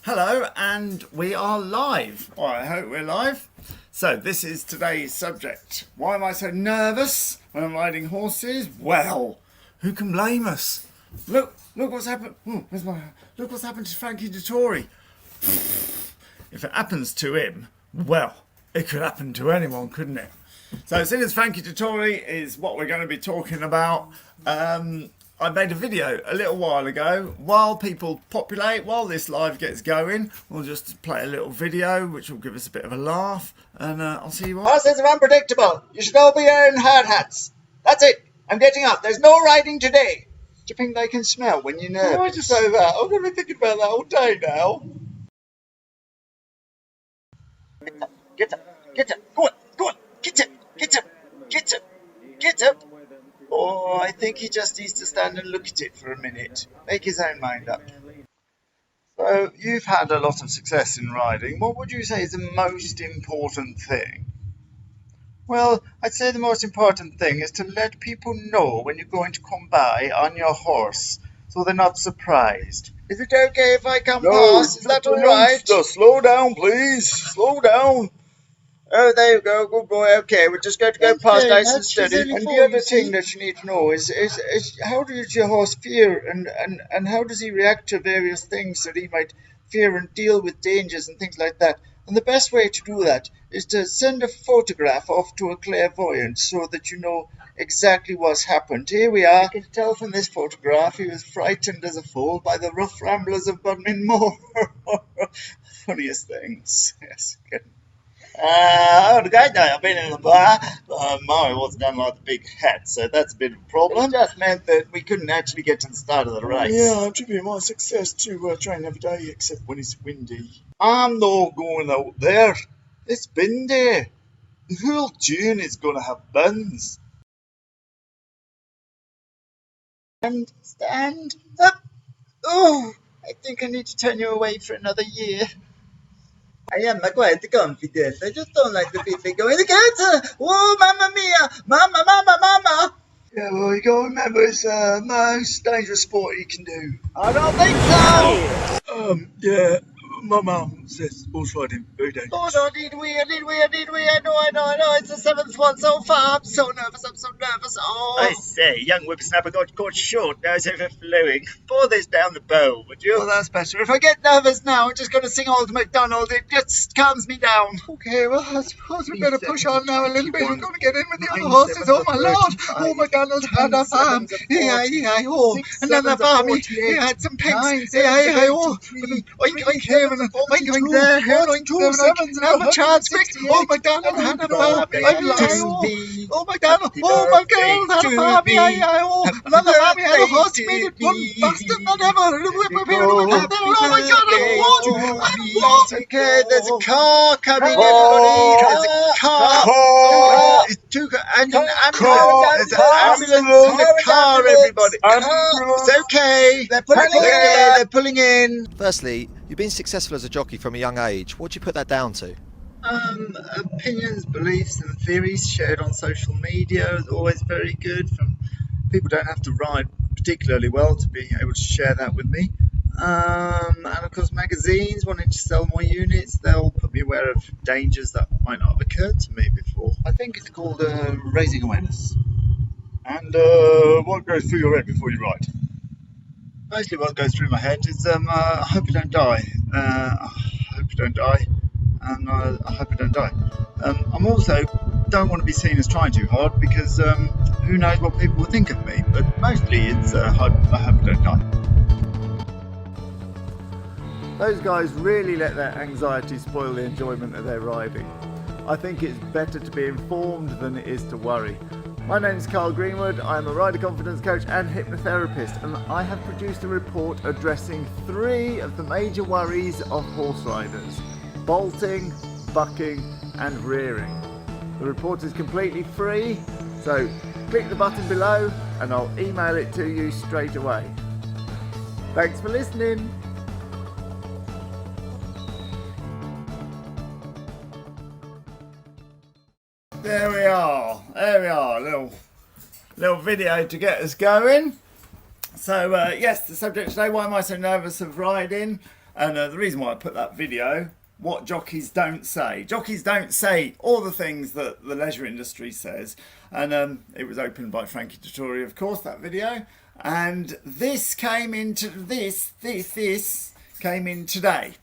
Hello, and we are live. Well, I hope we're live. So this is today's subject. Why am I so nervous when I'm riding horses? Well, who can blame us? Look what's happened. Look what's happened to Frankie Dettori. If it happens to him, well, it could happen to anyone, couldn't it? So seeing as Frankie Dettori is what we're going to be talking about, I made a video a little while ago. While people populate, while this live gets going, we'll just play a little video which will give us a bit of a laugh, and I'll see you all. Horses are unpredictable. You should all be wearing hard hats. That's it. I'm getting up. There's no riding today. Do you think they can smell when you're nervous? Why just say that? I'm going to be thinking about that all day now. Get up. Go on. Get up. Oh, I think he just needs to stand and look at it for a minute. Make his own mind up. So, you've had a lot of success in riding. What would you say is the most important thing? Well, I'd say the most important thing is to let people know when you're going to come by on your horse, so they're not surprised. Is it okay if I come past? Is that all right? Slow down, please. Slow down. Oh, there you go. Good boy. Okay, we're just going to go past nice and steady. really And for the other you, thing see? that you need to know is how does your horse fear and how does he react to various things that he might fear and deal with dangers and things like that. And the best way to do that is to send a photograph off to a clairvoyant so that you know exactly what's happened. Here we are. You can tell from this photograph he was frightened as a fool by the rough ramblers of Bunmin Moor. Funniest things. Yes. Good. The guy died. I've been in the bar. Murray wasn't done like the big hat, so that's a bit of a problem. It just meant that we couldn't actually get to the start of the race. Yeah, I attribute my success to train every day, except when it's windy. I'm not going out there. It's windy. The whole tune is going to have bends. And stand up. Oh, I think I need to turn you away for another year. I am quite confident. I just don't like the people going, the cats! Oh, mamma mia! Mama! Yeah, well, you got to remember it's the most dangerous sport you can do. I don't think so! Yeah, my mum says horse riding very dangerous. Oh no, did we? I know, it's the seventh one so far. I'm so nervous. Oh. I say, young whippersnapper got caught short, nose overflowing. Pour this down the bowl, would you? Well, that's better. If I get nervous now, I'm just going to sing Old MacDonald. It just calms me down. Okay, well, I suppose we better push on now a little bit. We're going to get in with the other horses. Oh, my lord. Oh, MacDonald had a farm. Oh. And then the farm, he had some pigs. Oh. Oink, there. Oink, 7, and have a chance. Oh, MacDonald had a farm. Oh, MacDonald had a farm. Oh. Another farm, he had a horse. Made it run faster than ever. Oh, my God, I'm what? Okay, there's a car coming, everybody. There's a car. It's two cars. And an ambulance. There's an ambulance and a car, everybody. It's okay. They're pulling in. Firstly, you've been successful as a jockey from a young age. What do you put that down to? Opinions, beliefs and theories shared on social media is always very good. People don't have to ride particularly well to be able to share that with me. And of course magazines wanting to sell more units, they'll put me aware of dangers that might not have occurred to me before. I think it's called raising awareness. And what goes through your head before you ride? Mostly what goes through my head is I hope you don't die. I hope you don't die. And I hope I don't die. I'm also don't want to be seen as trying too hard because who knows what people will think of me. But mostly it's I hope I don't die. Those guys really let their anxiety spoil the enjoyment of their riding. I think it's better to be informed than it is to worry. My name is Carl Greenwood, I am a rider confidence coach and hypnotherapist, and I have produced a report addressing 3 of the major worries of horse riders: bolting, bucking and rearing. The report is completely free, so click the button below and I'll email it to you straight away. Thanks for listening. There we are, little video to get us going. So yes, the subject today, why am I so nervous of riding? And the reason why I put that video, what jockeys don't say. Jockeys don't say all the things that the leisure industry says. And it was opened by Frankie Dettori, of course, that video. And this came into this came in today.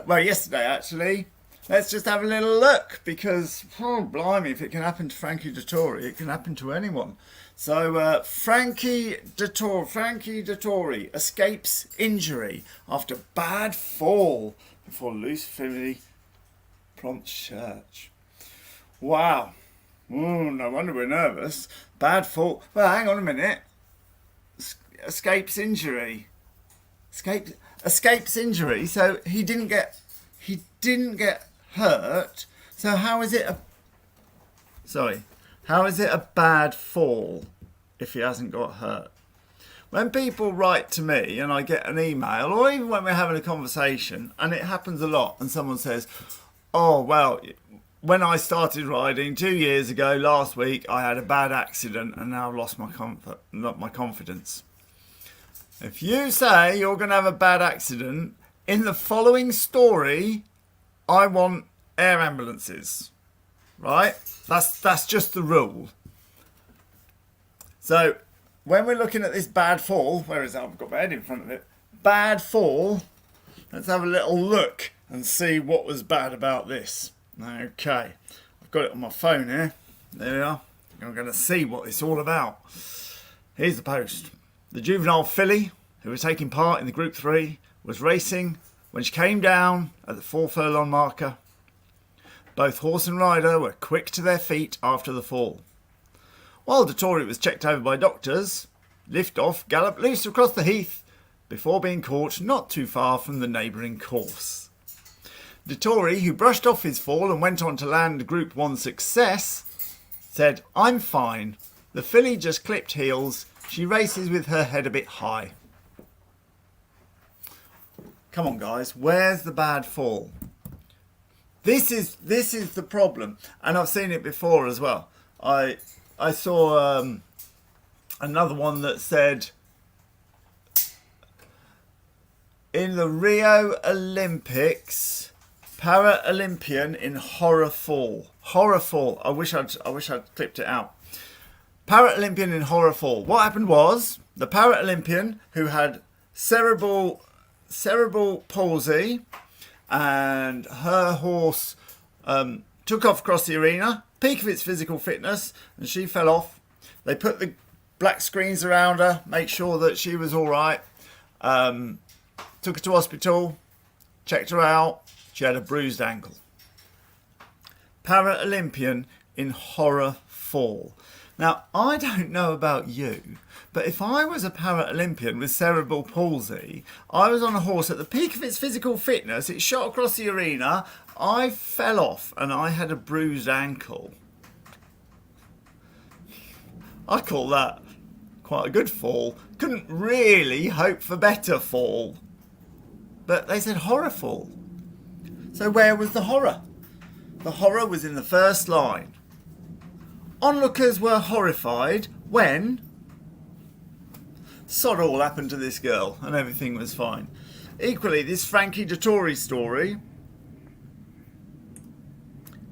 Well, yesterday actually. Let's just have a little look, because blimey, if it can happen to Frankie Dettori, it can happen to anyone. So Frankie Dettori escapes injury after bad fall before loose filly prompts church. Wow. No wonder we're nervous. Bad fall. Well, hang on a minute. Escapes injury. Escapes injury. So he didn't get hurt. So how is it a bad fall if he hasn't got hurt? When people write to me and I get an email, or even when we're having a conversation, and it happens a lot, and someone says, oh, well, when I started riding 2 years ago, last week, I had a bad accident and now I've lost my confidence. If you say you're going to have a bad accident, in the following story, I want air ambulances, right? That's just the rule. So when we're looking at this bad fall, where is that? I've got my head in front of it. Bad fall. Let's have a little look and see what was bad about this. Okay, I've got it on my phone here. There we are. I'm going to see what it's all about. Here's the post. The juvenile filly, who was taking part in the Group 3, was racing when she came down at the 4 furlong marker. Both horse and rider were quick to their feet after the fall. While Dettori was checked over by doctors, Liftoff galloped loose across the heath before being caught not too far from the neighbouring course. Dettori, who brushed off his fall and went on to land Group 1 success, said, I'm fine. The filly just clipped heels. She races with her head a bit high. Come on, guys. Where's the bad fall? This is the problem, and I've seen it before as well. I saw another one that said, in the Rio Olympics, Paralympian in horror fall. Horror fall. I wish I'd clipped it out. Paralympian in horror fall. What happened was the Paralympian who had cerebral palsy, and her horse took off across the arena, peak of its physical fitness, and she fell off. They put the black screens around her, make sure that she was all right. Took her to hospital, checked her out. She had a bruised ankle. Paralympian in horror fall. Now, I don't know about you, but if I was a Paralympian with cerebral palsy, I was on a horse at the peak of its physical fitness, it shot across the arena, I fell off and I had a bruised ankle. I call that quite a good fall. Couldn't really hope for better fall. But they said horror fall. So where was the horror? The horror was in the first line. Onlookers were horrified when sod all happened to this girl and everything was fine. Equally, this Frankie Dettori story,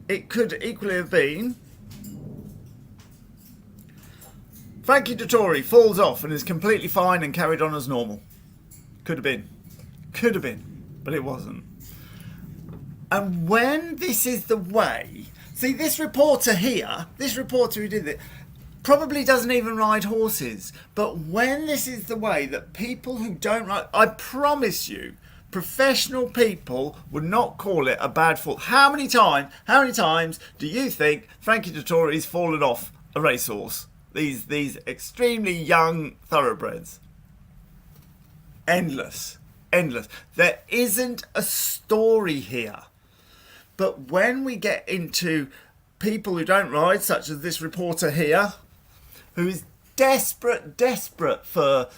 it could equally have been Frankie Dettori falls off and is completely fine and carried on as normal. Could have been, but it wasn't. And when this is the way, see, this reporter who did it, probably doesn't even ride horses. But when this is the way that people who don't ride, I promise you, professional people would not call it a bad fall. How many times do you think Frankie Dettori's fallen off a racehorse? These extremely young thoroughbreds. Endless. There isn't a story here. But when we get into people who don't ride, such as this reporter here, who is desperate for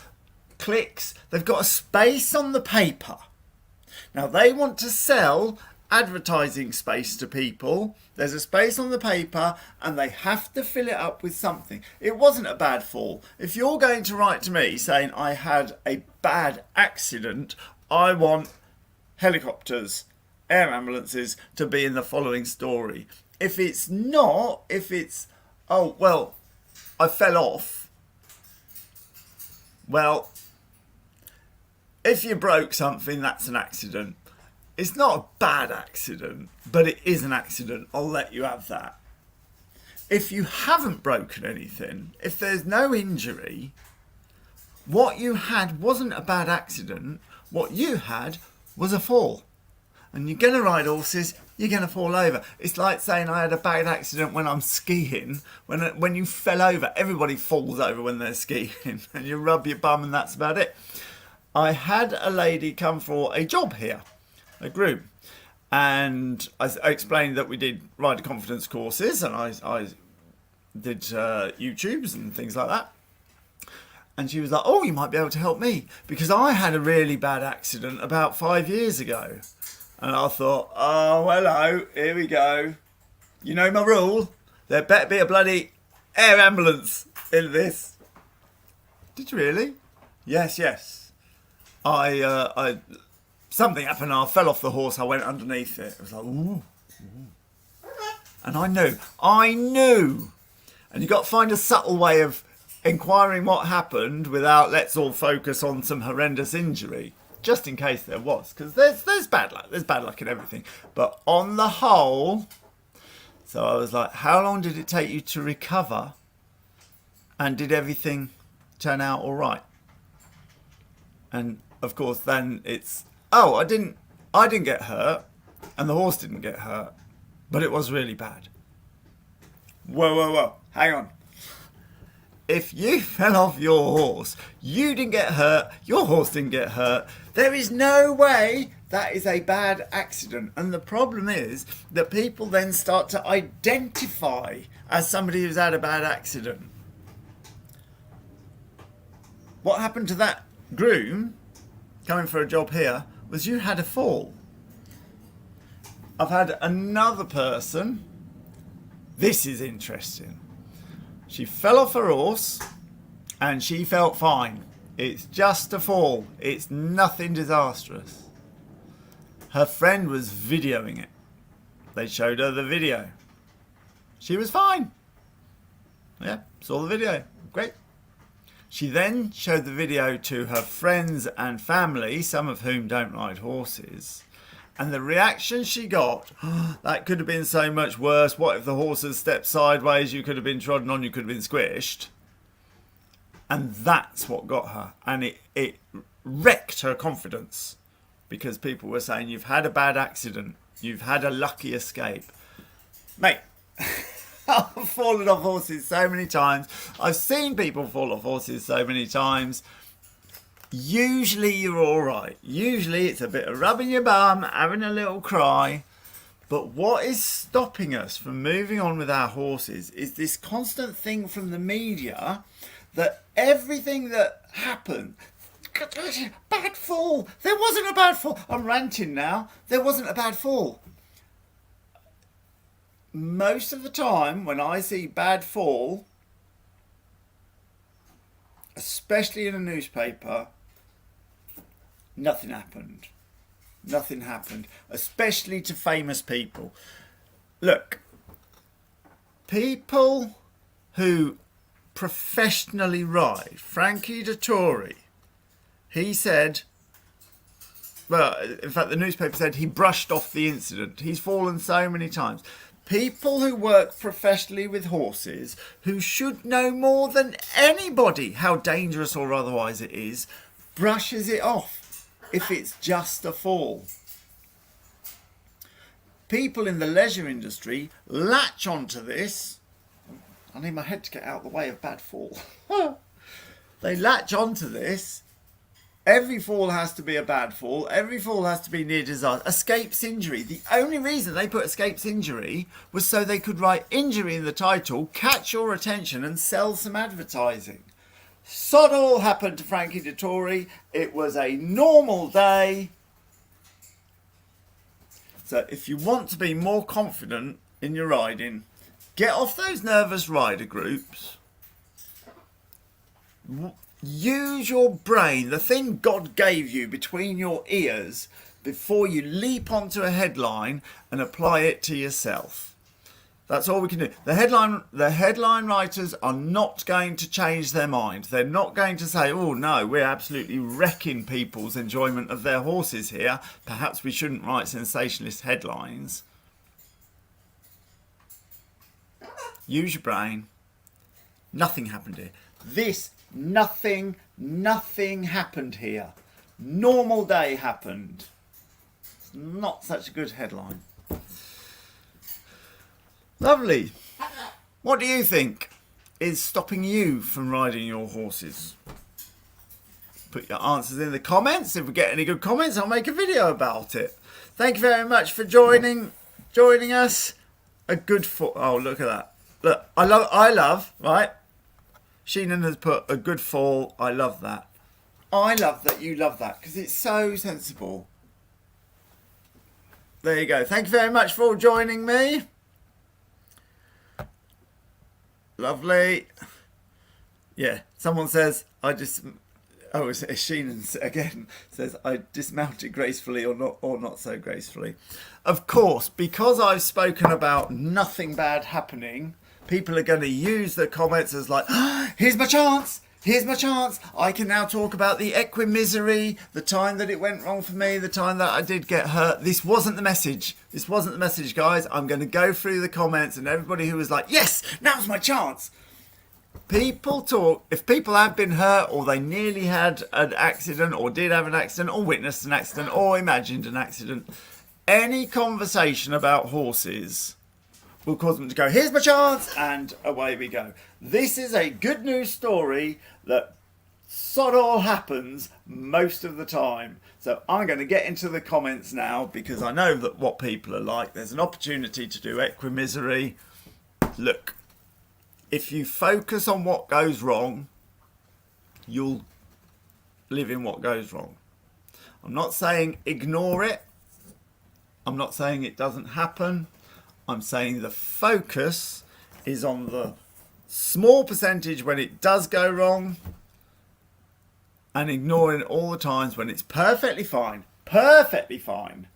clicks, they've got a space on the paper. Now they want to sell advertising space to people. There's a space on the paper and they have to fill it up with something. It wasn't a bad fall. If you're going to write to me saying I had a bad accident, I want helicopters, air ambulances to be in the following story. If it's not, if it's, oh, well, I fell off. Well, if you broke something, that's an accident. It's not a bad accident, but it is an accident. I'll let you have that. If you haven't broken anything, if there's no injury, what you had wasn't a bad accident. What you had was a fall. And you're going to ride horses, you're going to fall over. It's like saying I had a bad accident when I'm skiing. When you fell over, everybody falls over when they're skiing. And you rub your bum and that's about it. I had a lady come for a job here, a groom. And I explained that we did rider confidence courses, and I did YouTubes and things like that. And she was like, oh, you might be able to help me, because I had a really bad accident about 5 years ago. And I thought, oh, hello, here we go. You know my rule. There better be a bloody air ambulance in this. Did you really? Yes. I something happened. I fell off the horse. I went underneath it. It was like, ooh. And I knew. And you've got to find a subtle way of inquiring what happened without let's all focus on some horrendous injury. Just in case there was. Because there's bad luck. There's bad luck in everything. But on the whole, so I was like, how long did it take you to recover? And did everything turn out all right? And of course, then it's, oh, I didn't get hurt, and the horse didn't get hurt, but it was really bad. Whoa, hang on. If you fell off your horse, you didn't get hurt, your horse didn't get hurt, there is no way that is a bad accident. And the problem is that people then start to identify as somebody who's had a bad accident. What happened to that groom coming for a job here was you had a fall. I've had another person. This is interesting. She fell off her horse and she felt fine. It's just a fall. It's nothing disastrous. Her friend was videoing it. They showed her the video. She was fine. Yeah, saw the video. Great. She then showed the video to her friends and family, some of whom don't ride horses. And the reaction she got, oh, that could have been so much worse. What if the horse had stepped sideways? You could have been trodden on, you could have been squished. And that's what got her. And it wrecked her confidence. Because people were saying, you've had a bad accident. You've had a lucky escape. Mate, I've fallen off horses so many times. I've seen people fall off horses so many times. Usually you're all right. Usually it's a bit of rubbing your bum, having a little cry. But what is stopping us from moving on with our horses is this constant thing from the media that everything that happened, bad fall. There wasn't a bad fall. I'm ranting now. There wasn't a bad fall. Most of the time when I see bad fall, especially in a newspaper, nothing happened. Nothing happened, especially to famous people. Look, people who professionally ride, Frankie Dettori, he said, well, in fact, the newspaper said he brushed off the incident. He's fallen so many times. People who work professionally with horses, who should know more than anybody how dangerous or otherwise it is, brushes it off if it's just a fall. People in the leisure industry latch onto this. I need my head to get out of the way of bad fall. They latch onto this. Every fall has to be a bad fall. Every fall has to be near disaster. Escapes injury. The only reason they put escapes injury was so they could write injury in the title, catch your attention and sell some advertising. Sod all happened to Frankie Dettori. It was a normal day. So if you want to be more confident in your riding, get off those nervous rider groups. Use your brain, the thing God gave you between your ears, before you leap onto a headline and apply it to yourself. That's all we can do. The headline writers are not going to change their mind. They're not going to say, oh no, we're absolutely wrecking people's enjoyment of their horses here. Perhaps we shouldn't write sensationalist headlines. Use your brain. Nothing happened here. Nothing happened here. Normal day happened. It's not such a good headline. Lovely. What do you think is stopping you from riding your horses? Put your answers in the comments. If we get any good comments, I'll make a video about it. Thank you very much for joining us. A good fall. Oh, look at that. Look, I love, right? Sheenan has put a good fall. I love that. I love that you love that because it's so sensible. There you go. Thank you very much for joining me. Lovely. Yeah, someone says, it's Sheenan again, says, I dismounted gracefully or not so gracefully. Of course, because I've spoken about nothing bad happening, people are going to use the comments as like, here's my chance. Here's my chance. I can now talk about the equimisery, the time that it went wrong for me, the time that I did get hurt. This wasn't the message. This wasn't the message, guys. I'm going to go through the comments and everybody who was like, yes, now's my chance. People talk, if people have been hurt or they nearly had an accident or did have an accident or witnessed an accident or imagined an accident, any conversation about horses will cause them to go, here's my chance, and away we go. This is a good news story that sod all happens most of the time. So I'm going to get into the comments now because I know that what people are like. There's an opportunity to do equimisery. Look, if you focus on what goes wrong, you'll live in what goes wrong. I'm not saying ignore it. I'm not saying it doesn't happen. I'm saying the focus is on the small percentage when it does go wrong and ignoring all the times when it's perfectly fine to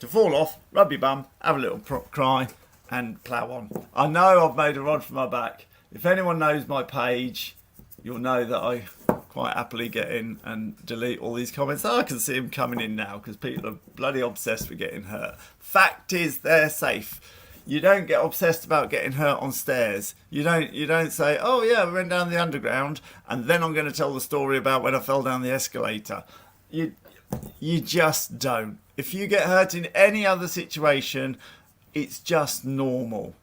fall off, rub your bum, have a little cry and plough on. I know I've made a rod for my back. If anyone knows my page, you'll know that I quite happily get in and delete all these comments. I can see them coming in now because people are bloody obsessed with getting hurt. Fact is, they're safe. You don't get obsessed about getting hurt on stairs. You don't say, oh yeah, I went down the underground and then I'm going to tell the story about when I fell down the escalator. You just don't. If you get hurt in any other situation, it's just normal,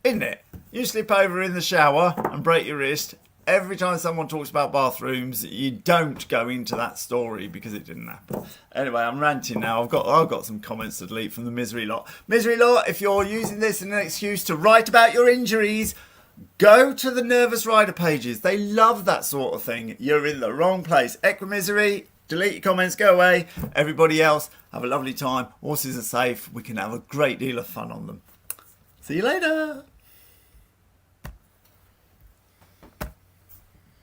isn't it? You slip over in the shower and break your wrist. Every time someone talks about bathrooms, you don't go into that story because it didn't happen. Anyway, I'm ranting now. I've got some comments to delete from the misery lot. Misery lot, if you're using this as an excuse to write about your injuries, go to the Nervous Rider pages. They love that sort of thing. You're in the wrong place. Equimisery, delete your comments, go away. Everybody else, have a lovely time. Horses are safe. We can have a great deal of fun on them. See you later.